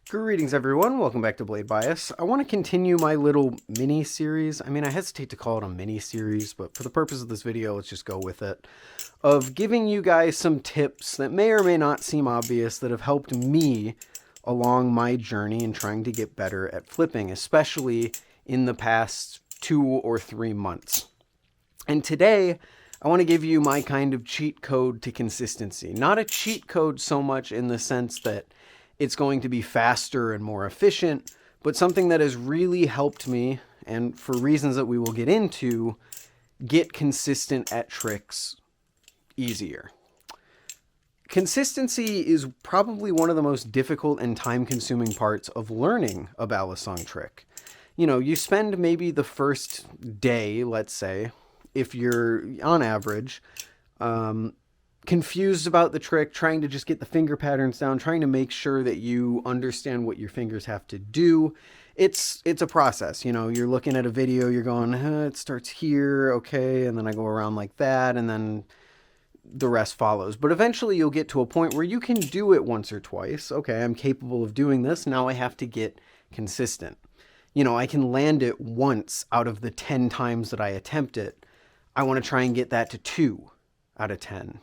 Greetings everyone, welcome back to Blade Bias. I want to continue my little mini-series. I mean, I hesitate to call it a mini-series, but for the purpose of this video, let's just go with it. Of giving you guys some tips that may or may not seem obvious that have helped me along my journey in trying to get better at flipping, especially in the past 2 or 3 months. And today, I want to give you my kind of cheat code to consistency. Not a cheat code so much in the sense that it's going to be faster and more efficient, but something that has really helped me, and for reasons that we will get into, get consistent at tricks easier. Consistency is probably one of the most difficult and time-consuming parts of learning a Balisong trick. You know, you spend maybe the first day, let's say, if you're on average, confused about the trick, trying to just get the finger patterns down, trying to make sure that you understand what your fingers have to do. It's a process. You know, you're looking at a video, you're going, it starts here, okay, and then I go around like that, and then the rest follows. But eventually you'll get to a point where you can do it once or twice. Okay, I'm capable of doing this. Now I have to get consistent. You know, I can land it once out of the 10 times that I attempt it. I want to try and get that to 2 out of 10.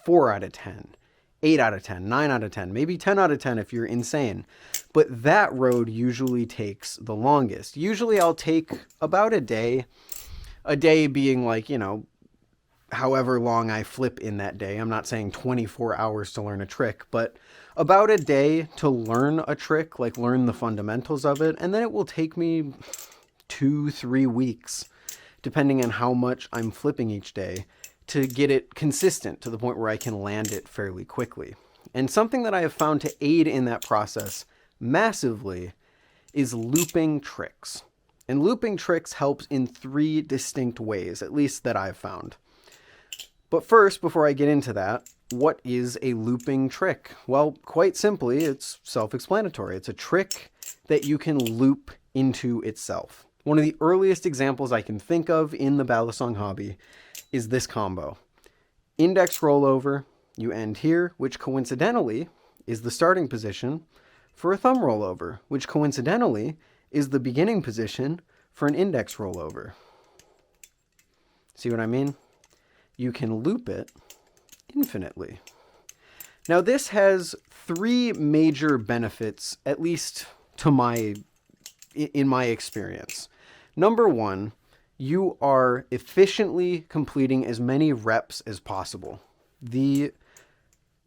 4 out of 10, 8 out of 10, 9 out of 10, maybe 10 out of 10 if you're insane. But that road usually takes the longest. Usually I'll take about a day being like, you know, however long I flip in that day. I'm not saying 24 hours to learn a trick, but about a day to learn a trick, like learn the fundamentals of it. And then it will take me 2-3 weeks, depending on how much I'm flipping each day, to get it consistent to the point where I can land it fairly quickly. And something that I have found to aid in that process massively is looping tricks. And looping tricks helps in 3 distinct ways, at least that I've found. But first, before I get into that, what is a looping trick? Well, quite simply, it's self-explanatory. It's a trick that you can loop into itself. One of the earliest examples I can think of in the Balisong hobby is this combo. Index rollover, you end here, which coincidentally is the starting position for a thumb rollover, which coincidentally is the beginning position for an index rollover. See what I mean? You can loop it infinitely. Now this has 3 major benefits, at least in my experience. Number 1, you are efficiently completing as many reps as possible. The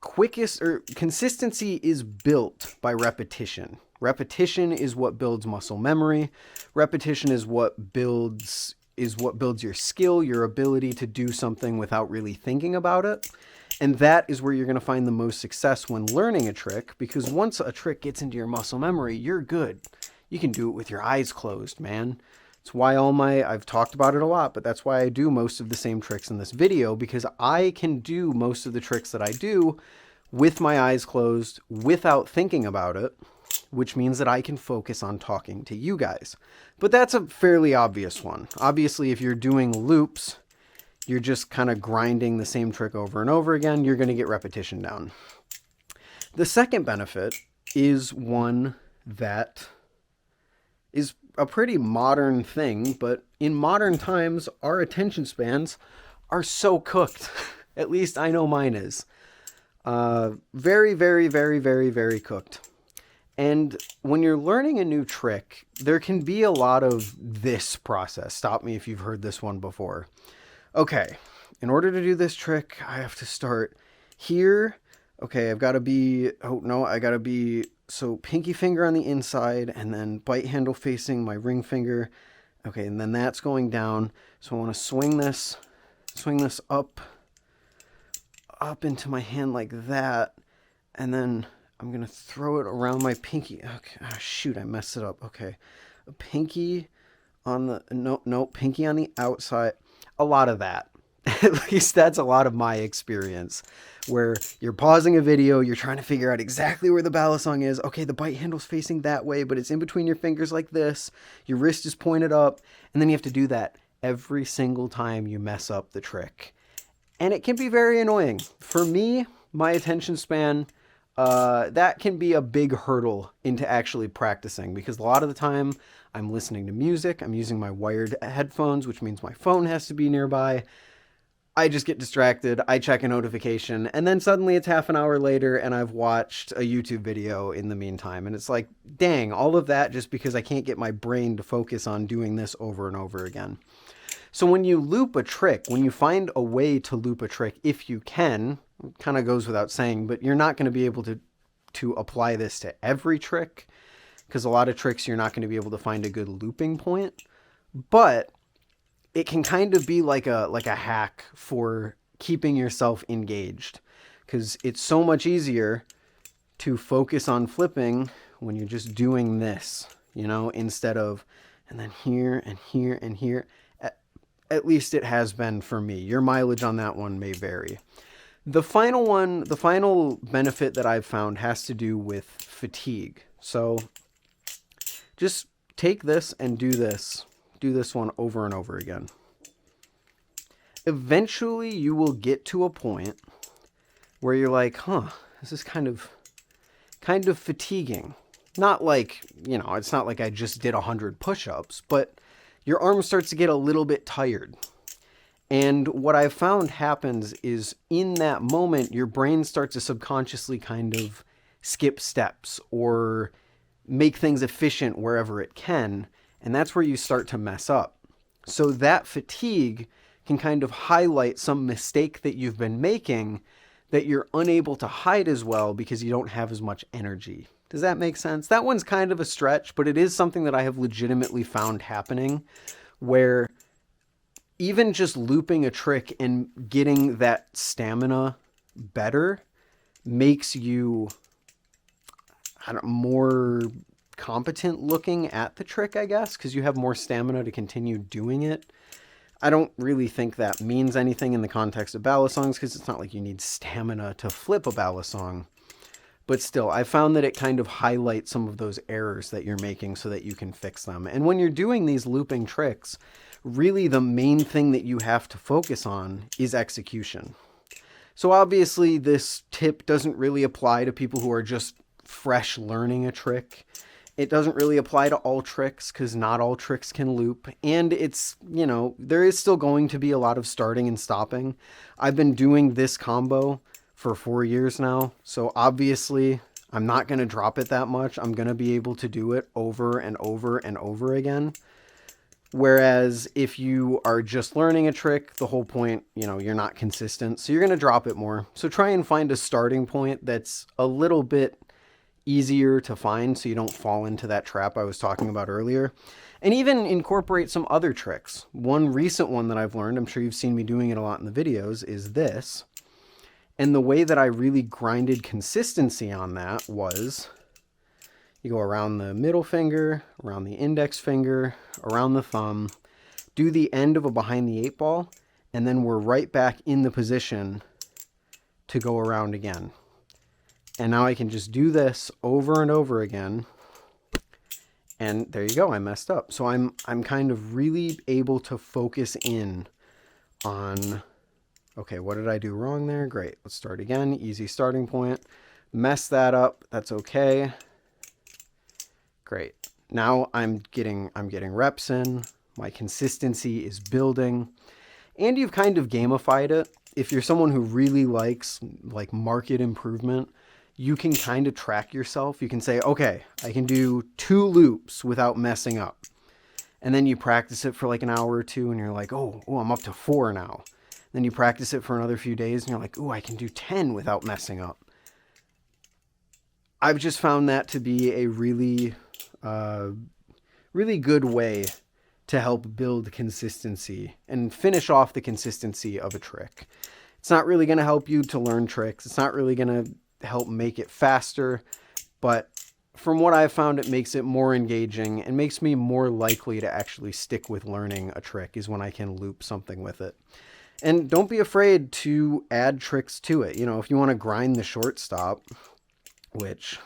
consistency is built by repetition. Repetition is what builds muscle memory. Repetition is what builds your skill, your ability to do something without really thinking about it. And that is where you're going to find the most success when learning a trick, because once a trick gets into your muscle memory, you're good. You can do it with your eyes closed, man. It's why I've talked about it a lot, but that's why I do most of the same tricks in this video, because I can do most of the tricks that I do with my eyes closed without thinking about it, which means that I can focus on talking to you guys. But that's a fairly obvious one. Obviously, if you're doing loops, you're just kind of grinding the same trick over and over again, you're going to get repetition down. The second benefit is one that is a pretty modern thing, but in modern times, our attention spans are so cooked. At least I know mine is. Very, very, very, very, very cooked. And when you're learning a new trick, there can be a lot of this process. Stop me if you've heard this one before. Okay, in order to do this trick, I have to start here. Okay, I gotta be so pinky finger on the inside and then bite handle facing my ring finger. Okay, and then that's going down. So I want to swing this up into my hand like that. And then I'm going to throw it around my pinky. Okay, oh, shoot, I messed it up. Okay, a pinky on the, pinky on the outside. A lot of that. At least that's a lot of my experience, where you're pausing a video, you're trying to figure out exactly where the Balisong is. Okay, the bite handle's facing that way, but it's in between your fingers like this. Your wrist is pointed up, and then you have to do that every single time you mess up the trick. And it can be very annoying. For me, my attention span, that can be a big hurdle into actually practicing, because a lot of the time I'm listening to music, I'm using my wired headphones, which means my phone has to be nearby. I just get distracted, I check a notification, and then suddenly it's half an hour later and I've watched a YouTube video in the meantime. And it's like, dang, all of that just because I can't get my brain to focus on doing this over and over again. So when you loop a trick, when you find a way to loop a trick, if you can, kind of goes without saying, but you're not going to be able to apply this to every trick, because a lot of tricks you're not going to be able to find a good looping point. But it can kind of be like a hack for keeping yourself engaged, because it's so much easier to focus on flipping when you're just doing this, instead of, and then here and here and here. At least it has been for me. Your mileage on that one may vary. The final benefit that I've found has to do with fatigue. So just take this and do this one over and over again. Eventually you will get to a point where you're like, this is kind of fatiguing. Not like, it's not like I just did 100 push-ups, but your arm starts to get a little bit tired. And what I've found happens is in that moment, your brain starts to subconsciously kind of skip steps or make things efficient wherever it can. And that's where you start to mess up. So that fatigue can kind of highlight some mistake that you've been making that you're unable to hide as well because you don't have as much energy. Does that make sense? That one's kind of a stretch, but it is something that I have legitimately found happening, where even just looping a trick and getting that stamina better makes you more competent looking at the trick, I guess, because you have more stamina to continue doing it. I don't really think that means anything in the context of balisongs, because it's not like you need stamina to flip a balisong. But still, I found that it kind of highlights some of those errors that you're making so that you can fix them. And when you're doing these looping tricks, really the main thing that you have to focus on is execution. So obviously this tip doesn't really apply to people who are just fresh learning a trick. It doesn't really apply to all tricks, because not all tricks can loop. And it's, there is still going to be a lot of starting and stopping. I've been doing this combo for 4 years now. So obviously I'm not going to drop it that much. I'm going to be able to do it over and over and over again. Whereas if you are just learning a trick, the whole point, you're not consistent. So you're going to drop it more. So try and find a starting point that's a little bit easier to find so you don't fall into that trap I was talking about earlier. And even incorporate some other tricks. One recent one that I've learned, I'm sure you've seen me doing it a lot in the videos, is this. And the way that I really grinded consistency on that was, you go around the middle finger, around the index finger, around the thumb, do the end of a behind the 8 ball, and then we're right back in the position to go around again. And now I can just do this over and over again. And there you go, I messed up. So I'm kind of really able to focus in on, okay, what did I do wrong there? Great, let's start again. Easy starting point. Mess that up, that's okay. Great. Now I'm getting reps in. My consistency is building. And you've kind of gamified it. If you're someone who really likes market improvement, you can kind of track yourself. You can say, okay, I can do 2 loops without messing up. And then you practice it for like an hour or two and you're like, oh, I'm up to 4 now. Then you practice it for another few days and you're like, oh, I can do 10 without messing up. I've just found that to be a really good way to help build consistency and finish off the consistency of a trick. It's not really going to help you to learn tricks. It's not really going to help make it faster, but from what I've found, it makes it more engaging and makes me more likely to actually stick with learning a trick is when I can loop something with it. And don't be afraid to add tricks to it. If you want to grind the short stop, which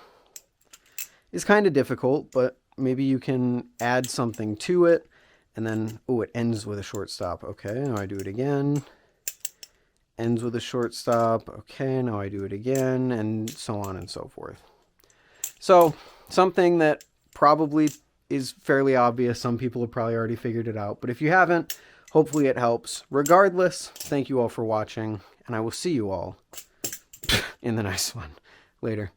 is kind of difficult, but maybe you can add something to it and then, it ends with a short stop. Okay, now I do it again. ends with a short stop. Okay, now I do it again, and so on and so forth. So something that probably is fairly obvious. Some people have probably already figured it out, but if you haven't, hopefully it helps. Regardless, thank you all for watching, and I will see you all in the next one. Later.